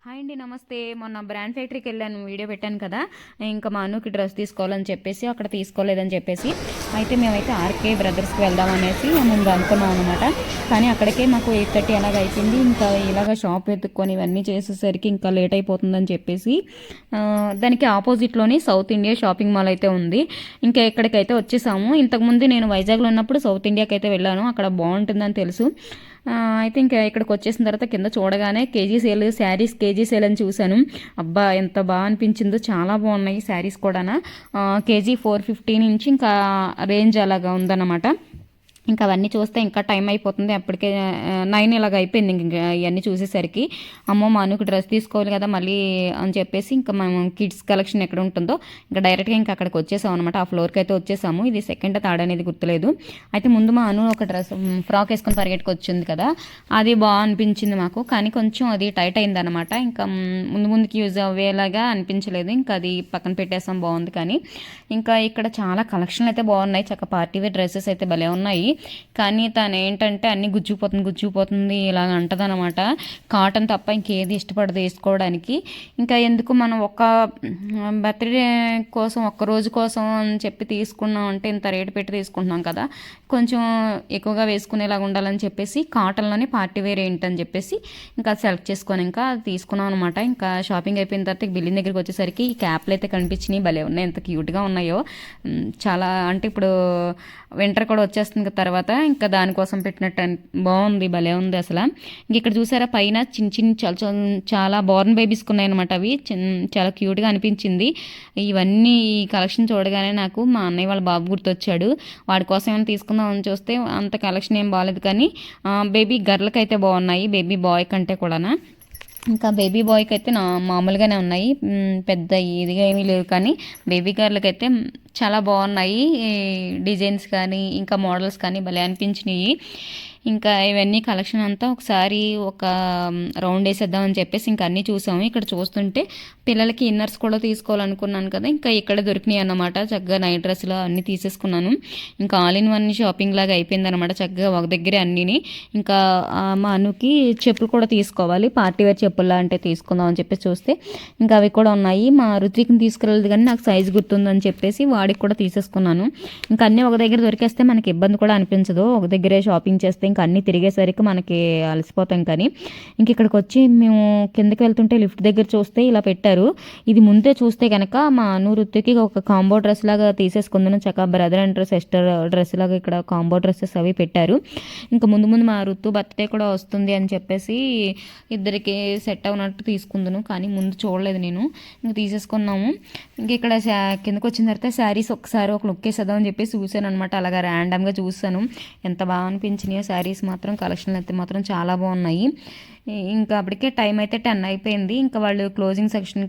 Hi అండి, నమస్తే. మొన్న బ్రాండ్ ఫ్యాక్టరీకి వెళ్ళాను, వీడియో పెట్టాను కదా. ఇంకా మా అన్నకి డ్రెస్ తీసుకోవాలని చెప్పేసి అక్కడ తీసుకోలేదని చెప్పేసి అయితే మేమైతే ఆర్కే బ్రదర్స్కి వెళ్దాం అనేసి ముందు అనుకున్నాం అనమాట. కానీ అక్కడికే మాకు 8:30 అలాగ అయిపోయింది. ఇంకా ఇలాగ షాప్ వెతుక్కొని ఇవన్నీ చేసేసరికి ఇంకా లేట్ అయిపోతుందని చెప్పేసి దానికి ఆపోజిట్లోని సౌత్ ఇండియా షాపింగ్ మాల్ అయితే ఉంది. ఇంకా ఎక్కడికైతే వచ్చేసాము. ఇంతకుముందు నేను వైజాగ్లో ఉన్నప్పుడు సౌత్ ఇండియాకి అయితే వెళ్ళాను, అక్కడ బాగుంటుందని తెలుసు. అయితే ఇంకా ఇక్కడికి వచ్చేసిన తర్వాత కింద చూడగానే KG sale saris KG sale అని చూశాను. అబ్బా, ఎంత బాగా అనిపించిందో, చాలా బాగున్నాయి శారీస్ కూడా. కేజీ 450 నుంచి ఇంకా రేంజ్ అలాగా ఉందన్నమాట. ఇంకా అవన్నీ చూస్తే ఇంకా టైం అయిపోతుంది. అప్పటికే 9 ఇలాగ అయిపోయింది. ఇంకా ఇవన్నీ చూసేసరికి అమ్మో, మా అనుకు డ్రెస్ తీసుకోవాలి కదా మళ్ళీ అని చెప్పేసి ఇంకా మేము కిడ్స్ కలెక్షన్ ఎక్కడ ఉంటుందో ఇంకా డైరెక్ట్గా ఇంకా అక్కడికి వచ్చేసాం అనమాట. ఆ ఫ్లోర్కి అయితే వచ్చేసాము. ఇది సెకండ్ థర్డ్ అనేది గుర్తులేదు. అయితే ముందు మా అను ఒక డ్రెస్ ఫ్రాక్ వేసుకొని పరిగెట్టుకు వచ్చింది కదా, అది బాగా అనిపించింది మాకు. కానీ కొంచెం అది టైట్ అయింది అనమాట. ఇంకా ముందుకి యూజ్ అవ్వేలాగా అనిపించలేదు. ఇంకా అది పక్కన పెట్టేసాం, బాగుంది. కానీ ఇంకా ఇక్కడ చాలా కలెక్షన్లు అయితే బాగున్నాయి. చక్క పార్టీ వేర్ డ్రెస్సెస్ అయితే భలే ఉన్నాయి. కానీ తను ఏంటంటే అన్నీ గుజ్జుపోతుంది ఇలాగ అంటదనమాట. కాటన్ తప్ప ఇంకేది ఇష్టపడదు వేసుకోవడానికి. ఇంకా ఎందుకు మనం ఒక బర్త్డే కోసం ఒక్క రోజు కోసం అని చెప్పి తీసుకున్నాం అంటే ఇంత రేటు పెట్టి తీసుకుంటున్నాం కదా, కొంచెం ఎక్కువగా వేసుకునేలాగా ఉండాలని చెప్పేసి కాటన్లోనే పార్టీ వేర్ ఏంటని చెప్పేసి ఇంకా సెలెక్ట్ చేసుకొని ఇంకా తీసుకున్నాం అనమాట. ఇంకా షాపింగ్ అయిపోయిన తర్వాత బిల్లింగ్ దగ్గరికి వచ్చేసరికి ఈ క్యాప్లు అయితే కనిపించినాయి, భలే ఉన్నాయి, ఎంత క్యూట్గా ఉన్నాయో. చాలా అంటే ఇప్పుడు వింటర్ కూడా వచ్చేస్తుంది తర్వాత ఇంకా దానికోసం పెట్టినట్టు బాగుంది, భలే ఉంది అసలు. ఇంక ఇక్కడ చూసారా పైన చిన్న చిన్న చాలా చాలా బోర్న్ బేబీస్కి ఉన్నాయన్నమాట. అవి చాలా క్యూట్గా అనిపించింది. ఇవన్నీ ఈ కలెక్షన్ చూడగానే నాకు మా అన్నయ్య వాళ్ళ బాబు గుర్తొచ్చాడు. వాడి కోసం ఏమైనా తీసుకుందాం అని చూస్తే అంత కలెక్షన్ ఏం బాగాలేదు. కానీ బేబీ గర్ల్కి అయితే బాగున్నాయి, బేబీ బాయ్ కంటే కూడా. ఇంకా బేబీ బాయ్కి అయితే మామూలుగానే ఉన్నాయి, పెద్ద ఇదిగా ఏమీ లేవు. కానీ బేబీ గర్ల్కి అయితే చాలా బాగున్నాయి డిజైన్స్ కానీ ఇంకా మోడల్స్ కానీ భలే అనిపించినాయి. ఇంకా ఇవన్నీ కలెక్షన్ అంతా ఒకసారి ఒక రౌండ్ వేసేద్దామని చెప్పేసి ఇంకా అన్నీ చూసాము. ఇక్కడ చూస్తుంటే పిల్లలకి ఇన్నర్స్ కూడా తీసుకోవాలనుకున్నాను కదా, ఇంకా ఇక్కడ దొరికినాయి అన్నమాట. చక్కగా నైట్ డ్రెస్లో అన్నీ తీసేసుకున్నాను. ఇంకా ఆల్ ఇన్ వన్ షాపింగ్ లాగా అయిపోయింది అనమాట, చక్కగా ఒక దగ్గరే అన్నీని. ఇంకా మా అనుకి చెప్పులు కూడా తీసుకోవాలి, పార్టీ వేర్ చెప్పుల్లా అంటే తీసుకుందాం అని చెప్పేసి చూస్తే ఇంకా అవి కూడా ఉన్నాయి. మా రుత్విక్ని తీసుకెళ్ళలేదు కానీ నాకు సైజు గుర్తుందని చెప్పేసి వాడికి కూడా తీసేసుకున్నాను. ఇంకా అన్నీ ఒక దగ్గర దొరికేస్తే మనకి ఇబ్బంది కూడా అనిపించదు, ఒక దగ్గరే షాపింగ్ చేస్తే ఇంకా అన్నీ తిరిగేసరికి మనకి అలసిపోతాం. కానీ ఇంక ఇక్కడికి వచ్చి మేము కిందకి వెళ్తుంటే లిఫ్ట్ దగ్గర చూస్తే ఇలా పెట్టారు. ఇది ముందే చూస్తే కనుక మా రుత్తుకి ఒక కాంబో డ్రెస్ లాగా తీసేసుకుందాను, చక్కగా బ్రదర్ అండ్ సిస్టర్ డ్రెస్ లాగా ఇక్కడ కాంబో డ్రెస్సెస్ అవి పెట్టారు. ఇంకా ముందు ముందు మా రుత్తు బర్త్డే కూడా వస్తుంది అని చెప్పేసి ఇద్దరికి సెట్ అవునట్టు తీసుకుందును. కానీ ముందు చూడలేదు నేను, ఇంక తీసేసుకున్నాము. ఇంక ఇక్కడ కిందకు వచ్చిన తర్వాత శారీస్ ఒకసారి ఒక లుక్ వేసేద్దాం అని చెప్పేసి చూసాను అనమాట. అలాగా ర్యాండమ్గా చూసాను, ఎంత బాగా అనిపించినాయో శారీస్ మాత్రం. కలెక్షన్లు అయితే మాత్రం చాలా బాగున్నాయి. ఇంకా అప్పటికే టైం అయితే 10 అయిపోయింది. ఇంకా వాళ్ళు క్లోజింగ్ సెక్షన్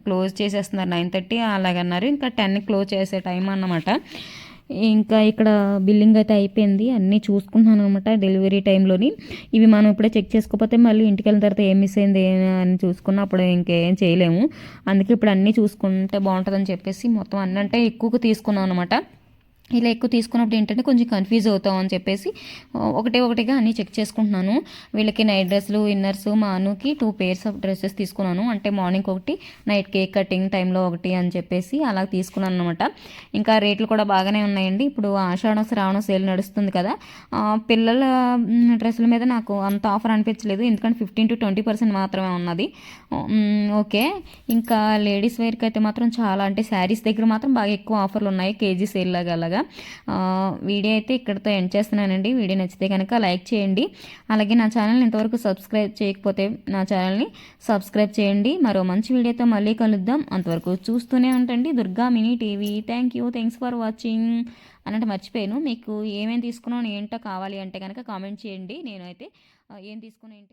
క్లోజ్ చేసేస్తున్నారు 9:30 అలాగన్నారు. ఇంకా 10కి క్లోజ్ చేసే టైం అన్నమాట. ఇంకా ఇక్కడ బిల్లింగ్ అయితే అయిపోయింది, అన్నీ చూసుకుంటున్నాను అనమాట డెలివరీ టైంలోని. ఇవి మనం ఇప్పుడే చెక్ చేసుకోకపోతే మళ్ళీ ఇంటికి వెళ్ళిన తర్వాత ఏం మిస్ అయింది అని చూసుకున్నప్పుడు ఇంకేం చేయలేము. అందుకే ఇప్పుడు అన్నీ చూసుకుంటే బాగుంటుందని చెప్పేసి మొత్తం అన్నీ అంటే ఎక్కువగా తీసుకున్నాం అనమాట. ఇలా ఎక్కువ తీసుకున్నప్పుడు ఏంటంటే కొంచెం కన్ఫ్యూజ్ అవుతాం అని చెప్పేసి ఒకటిగా అన్నీ చెక్ చేసుకుంటున్నాను. వీళ్ళకి నైట్ డ్రెస్సులు ఇన్నర్స్, మా అనుకి 2 pairs ఆఫ్ డ్రెస్సెస్ తీసుకున్నాను. అంటే మార్నింగ్ ఒకటి, నైట్ కేక్ కటింగ్ టైంలో ఒకటి అని చెప్పేసి అలా తీసుకున్నాను అనమాట. ఇంకా రేట్లు కూడా బాగానే ఉన్నాయండి. ఇప్పుడు ఆషాఢం శ్రావణం సేల్ నడుస్తుంది కదా, పిల్లల డ్రెస్సుల మీద నాకు అంత ఆఫర్ అనిపించలేదు, ఎందుకంటే 15 to 20% మాత్రమే ఉన్నది. ఓకే. ఇంకా లేడీస్ వేర్కి అయితే మాత్రం చాలా, అంటే శారీస్ దగ్గర మాత్రం బాగా ఎక్కువ ఆఫర్లు ఉన్నాయి, కేజీ సేల్ లాగా అలాగా. వీడియో అయితే ఇక్కడితో ఎండ్ చేస్తున్నానండి. వీడియో నచ్చితే కనుక లైక్ చేయండి. అలాగే నా ఛానల్ని ఇంతవరకు సబ్స్క్రైబ్ చేయకపోతే నా ఛానల్ని సబ్స్క్రైబ్ చేయండి. మరో మంచి వీడియోతో మళ్ళీ కలుద్దాం. అంతవరకు చూస్తూనే ఉండండి Durga mini TV. Thanks for watching. అన్నట్టు మర్చిపోయాను, మీకు ఏమేమి తీసుకున్నాను ఏంటో కావాలి అంటే కనుక కామెంట్ చేయండి. నేనైతే ఏం తీసుకున్నా ఏంటి